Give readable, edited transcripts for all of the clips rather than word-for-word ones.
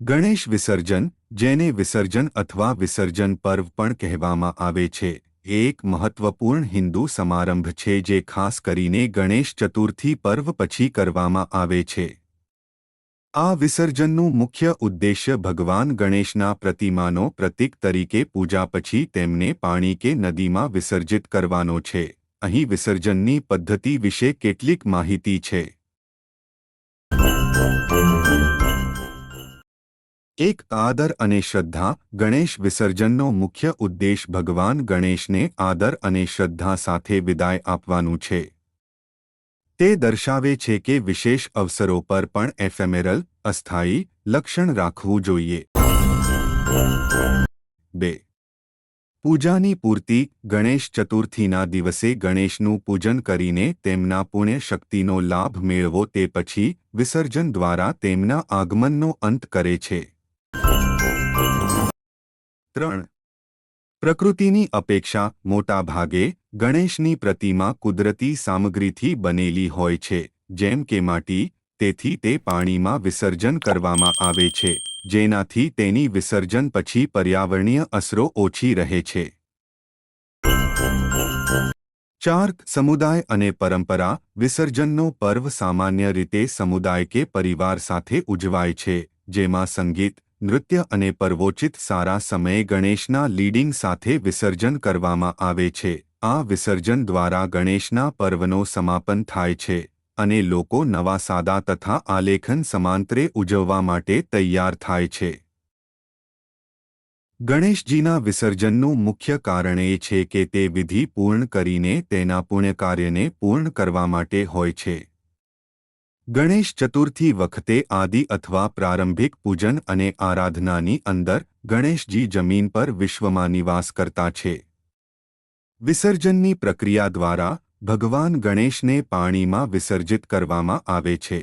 ગણેશ વિસર્જન, જેને વિસર્જન અથવા વિસર્જન પર્વ પણ કહેવામાં આવે છે, એ એક મહત્વપૂર્ણ હિન્દુ સમારંભ છે જે ખાસ કરીને ગણેશ ચતુર્થી પર્વ પછી કરવામાં આવે છે. આ વિસર્જનનું મુખ્ય ઉદ્દેશ્ય ભગવાન ગણેશના પ્રતિમાનો પ્રતીક તરીકે પૂજા પછી તેમને પાણી કે નદીમાં વિસર્જિત કરવાનો છે. અહીં વિસર્જનની પદ્ધતિ વિશે કેટલીક માહિતી છે. એક આદર અને શ્રદ્ધા. ગણેશ વિસર્જનનો મુખ્ય ઉદ્દેશ ભગવાન ગણેશને આદર અને શ્રદ્ધા સાથે વિદાય આપવાનું છે. તે દર્શાવે છે કે વિશેષ અવસરો પર પણ એફેમેરલ, અસ્થાયી લક્ષણ રાખવું જોઈએ. 2. પૂજાની પૂર્તિ. ગણેશ ચતુર્થીના દિવસે ગણેશનું પૂજન કરીને તેમના પુણ્ય શક્તિનો લાભ મેળવો તે પછી વિસર્જન દ્વારા તેમના આગમનનો અંત કરે છે. 3. પ્રકૃતિની અપેક્ષા. મોટા ભાગે ગણેશની પ્રતિમા કુદરતી સામગ્રીથી બનેલી હોય છે, જેમ કે માટી, તેથી તે પાણીમાં વિસર્જન કરવામાં આવે છે, જેનાથી તેની વિસર્જન પછી પર્યાવરણીય અસરો ઓછી રહે છે. 4. સમુદાય અને પરંપરા. વિસર્જનનો પર્વ સામાન્ય રીતે સમુદાય કે પરિવાર સાથે ઉજવાય છે, જેમાં સંગીત, નૃત્ય અને પર્વોચિત સારા સમયે ગણેશના લીડિંગ સાથે વિસર્જન કરવામાં આવે છે. આ વિસર્જન દ્વારા ગણેશના પર્વનો સમાપન થાય છે અને લોકો નવા સાદા તથા આલેખન સમાંતરે ઉજવવા માટે તૈયાર થાય છે. ગણેશજીના વિસર્જનનું મુખ્ય કારણ એ છે કે તે વિધિ પૂર્ણ કરીને તેના પુણ્યકાર્યને પૂર્ણ કરવા માટે હોય છે. ગણેશ ચતુર્થી વખતે આદિ અથવા પ્રારંભિક પૂજન અને આરાધનાની અંદર ગણેશજી જમીન પર વિશ્વમાં નિવાસ કરતા છે. વિસર્જનની પ્રક્રિયા દ્વારા ભગવાન ગણેશને પાણીમાં વિસર્જિત કરવામાં આવે છે,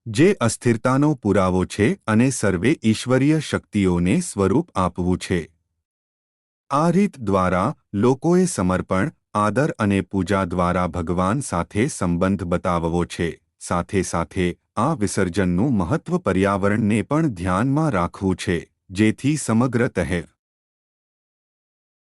જે અસ્થિરતાનો પુરાવો છે અને સર્વે ઈશ્વરીય શક્તિઓને સ્વરૂપ આપવું છે. આ રીત દ્વારા લોકોએ સમર્પણ, આદર અને પૂજા દ્વારા ભગવાન સાથે સંબંધ બતાવવો છે. સાથે સાથે આ વિસર્જનનું મહત્વ પર્યાવરણને પણ ધ્યાનમાં રાખવું છે, જેથી સમગ્ર તહેવાર